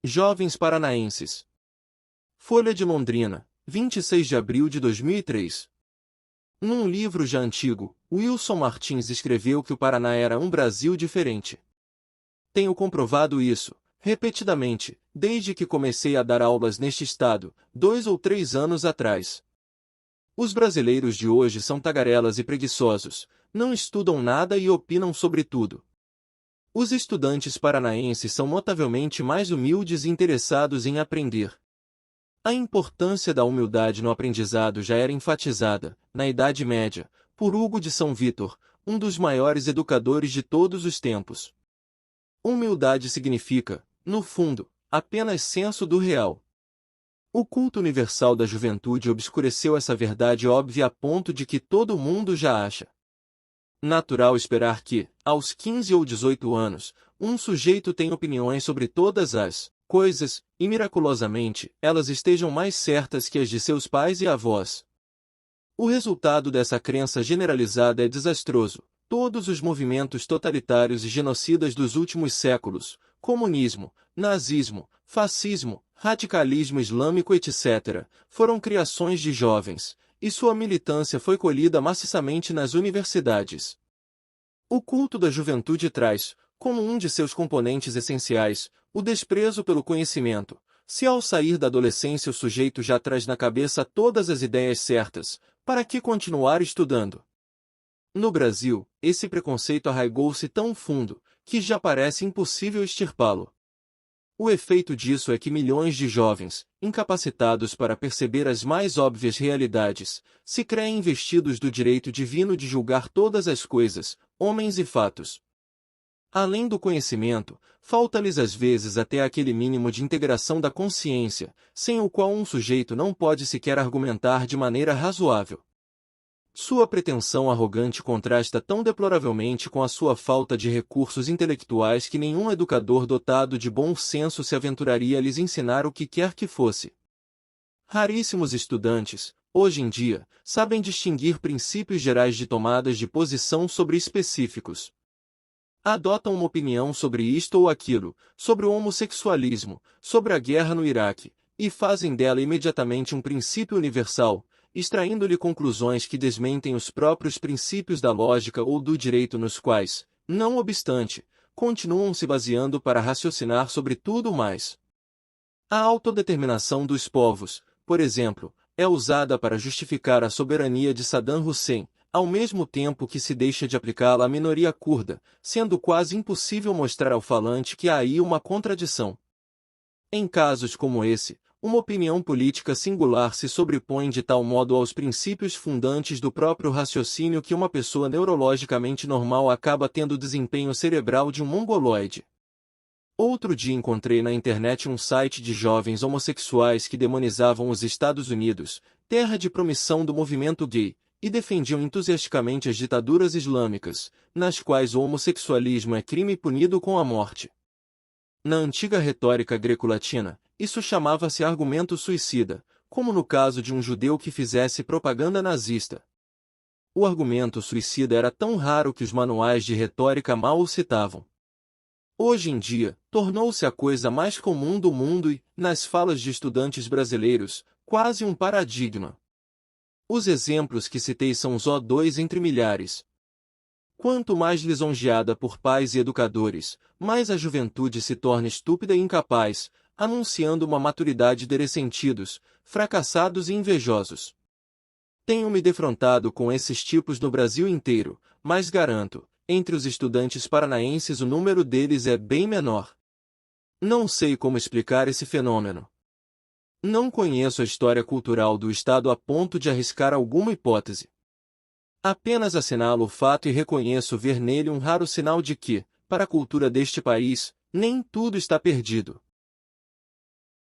Jovens paranaenses. Folha de Londrina, 26 de abril de 2003. Num livro já antigo, Wilson Martins escreveu que o Paraná era um Brasil diferente. Tenho comprovado isso, repetidamente, desde que comecei a dar aulas neste estado, 2 ou 3 anos atrás. Os brasileiros de hoje são tagarelas e preguiçosos, não estudam nada e opinam sobre tudo. Os estudantes paranaenses são notavelmente mais humildes e interessados em aprender. A importância da humildade no aprendizado já era enfatizada, na Idade Média, por Hugo de São Vítor, um dos maiores educadores de todos os tempos. Humildade significa, no fundo, apenas senso do real. O culto universal da juventude obscureceu essa verdade óbvia a ponto de que todo mundo já acha natural esperar que, aos 15 ou 18 anos, um sujeito tenha opiniões sobre todas as coisas, e miraculosamente, elas estejam mais certas que as de seus pais e avós. O resultado dessa crença generalizada é desastroso. Todos os movimentos totalitários e genocidas dos últimos séculos, comunismo, nazismo, fascismo, radicalismo islâmico etc., foram criações de jovens, e sua militância foi colhida maciçamente nas universidades. O culto da juventude traz, como um de seus componentes essenciais, o desprezo pelo conhecimento. Se ao sair da adolescência o sujeito já traz na cabeça todas as ideias certas, para que continuar estudando? No Brasil, esse preconceito arraigou-se tão fundo, que já parece impossível extirpá-lo. O efeito disso é que milhões de jovens, incapacitados para perceber as mais óbvias realidades, se creem investidos do direito divino de julgar todas as coisas, homens e fatos. Além do conhecimento, falta-lhes às vezes até aquele mínimo de integração da consciência, sem o qual um sujeito não pode sequer argumentar de maneira razoável. Sua pretensão arrogante contrasta tão deploravelmente com a sua falta de recursos intelectuais que nenhum educador dotado de bom senso se aventuraria a lhes ensinar o que quer que fosse. Raríssimos estudantes, hoje em dia, sabem distinguir princípios gerais de tomadas de posição sobre específicos. Adotam uma opinião sobre isto ou aquilo, sobre o homossexualismo, sobre a guerra no Iraque, e fazem dela imediatamente um princípio universal, extraindo-lhe conclusões que desmentem os próprios princípios da lógica ou do direito nos quais, não obstante, continuam se baseando para raciocinar sobre tudo mais. A autodeterminação dos povos, por exemplo, é usada para justificar a soberania de Saddam Hussein, ao mesmo tempo que se deixa de aplicá-la à minoria curda, sendo quase impossível mostrar ao falante que há aí uma contradição. Em casos como esse, uma opinião política singular se sobrepõe de tal modo aos princípios fundantes do próprio raciocínio que uma pessoa neurologicamente normal acaba tendo o desempenho cerebral de um mongoloide. Outro dia encontrei na internet um site de jovens homossexuais que demonizavam os Estados Unidos, terra de promissão do movimento gay, e defendiam entusiasticamente as ditaduras islâmicas, nas quais o homossexualismo é crime punido com a morte. Na antiga retórica greco-latina, isso chamava-se argumento suicida, como no caso de um judeu que fizesse propaganda nazista. O argumento suicida era tão raro que os manuais de retórica mal o citavam. Hoje em dia, tornou-se a coisa mais comum do mundo e, nas falas de estudantes brasileiros, quase um paradigma. Os exemplos que citei são só 2 entre milhares. Quanto mais lisonjeada por pais e educadores, mais a juventude se torna estúpida e incapaz, anunciando uma maturidade de ressentidos, fracassados e invejosos. Tenho me defrontado com esses tipos no Brasil inteiro, mas garanto, entre os estudantes paranaenses o número deles é bem menor. Não sei como explicar esse fenômeno. Não conheço a história cultural do Estado a ponto de arriscar alguma hipótese. Apenas assinalo o fato e reconheço ver nele um raro sinal de que, para a cultura deste país, nem tudo está perdido.